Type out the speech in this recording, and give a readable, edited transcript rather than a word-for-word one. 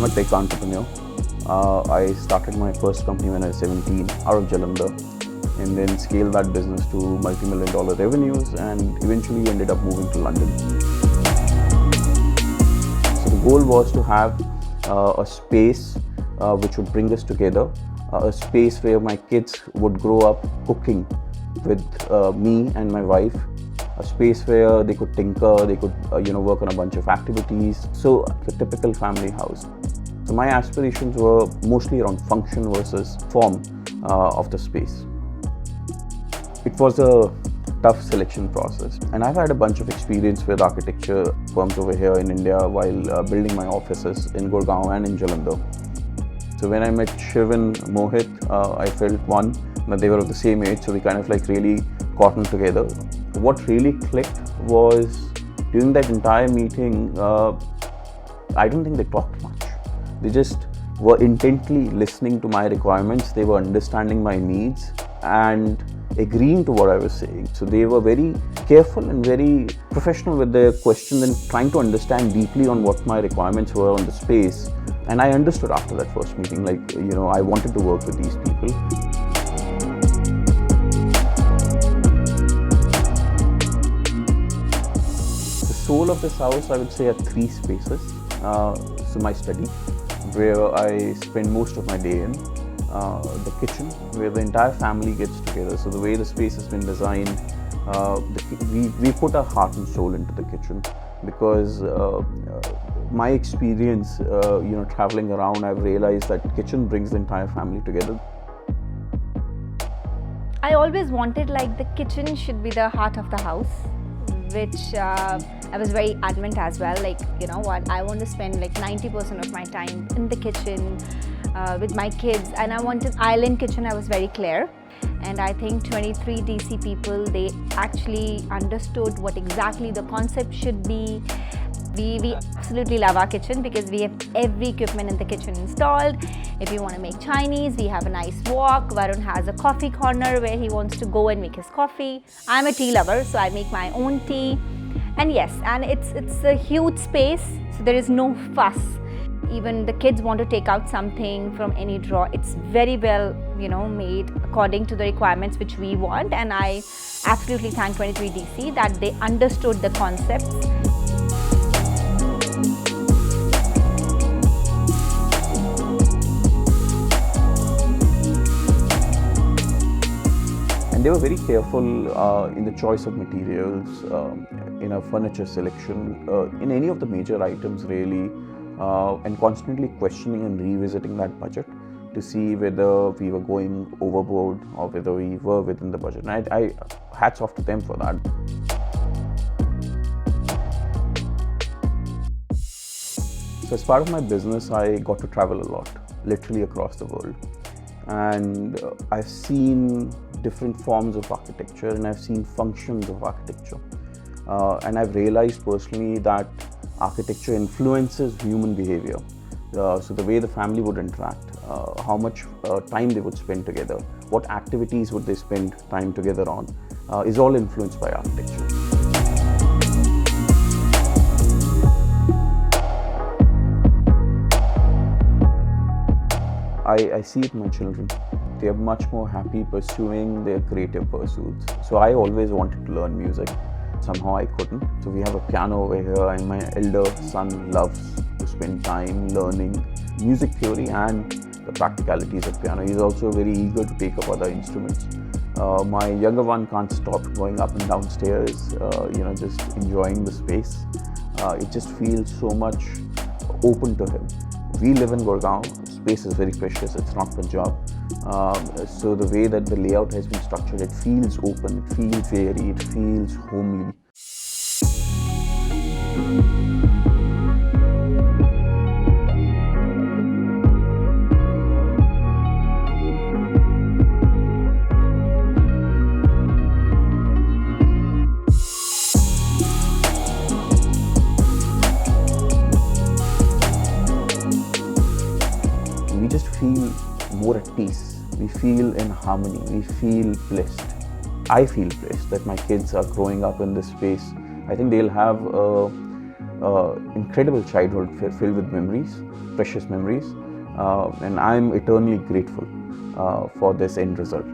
I'm a tech entrepreneur. I started my first company when I was 17 out of Jalandhar, and then scaled that business to multi-million-dollar revenues, and eventually ended up moving to London. So the goal was to have a space which would bring us together, a space where my kids would grow up cooking with me and my wife, a space where they could tinker, they could work on a bunch of activities. So a typical family house. So my aspirations were mostly around function versus form of the space. It was a tough selection process, and I've had a bunch of experience with architecture firms over here in India while building my offices in Gurgaon and in Jalandhar. So when I met Shiv and Mohit, I felt one, that they were of the same age, so we kind of like really cottoned together. What really clicked was during that entire meeting, I don't think they talked much. They just were intently listening to my requirements, they were understanding my needs and agreeing to what I was saying. So they were very careful and very professional with their questions and trying to understand deeply on what my requirements were on the space. And I understood after that first meeting, I wanted to work with these people. The soul of this house, I would say, are three spaces. So my study, where I spend most of my day in, the kitchen, where the entire family gets together. So the way the space has been designed, we put our heart and soul into the kitchen, because my experience, traveling around, I've realized that kitchen brings the entire family together. I always wanted the kitchen should be the heart of the house, which I was very adamant as well. I want to spend 90% of my time in the kitchen with my kids, and I wanted island kitchen. I was very clear, and I think 23DC people, they actually understood what exactly the concept should be. We absolutely love our kitchen because we have every equipment in the kitchen installed. If you want to make Chinese, we have a nice wok. Varun has a coffee corner where he wants to go and make his coffee. I'm a tea lover, so I make my own tea. And yes, and it's a huge space, so there is no fuss. Even the kids want to take out something from any drawer, it's very well made according to the requirements which we want. And I absolutely thank 23DC that they understood the concepts. And they were very careful in the choice of materials, in our furniture selection, in any of the major items really, and constantly questioning and revisiting that budget to see whether we were going overboard or whether we were within the budget. And I hats off to them for that. So as part of my business, I got to travel a lot, literally across the world. And I've seen different forms of architecture, and I've seen functions of architecture. And I've realized personally that architecture influences human behavior. So the way the family would interact, how much time they would spend together, what activities would they spend time together on, is all influenced by architecture. I see it in my children. They are much more happy pursuing their creative pursuits. So I always wanted to learn music. Somehow I couldn't. So we have a piano over here, and my elder son loves to spend time learning music theory and the practicalities of piano. He's also very eager to take up other instruments. My younger one can't stop going up and down stairs, just enjoying the space. It just feels so much open to him. We live in Gurgaon. Space is very precious, it's not Punjab. So the way that the layout has been structured, it feels open, it feels airy, it feels homely. We just feel more at peace. We feel in harmony. We feel blessed. I feel blessed that my kids are growing up in this space. I think they'll have incredible childhood filled with memories, precious memories, and I'm eternally grateful for this end result.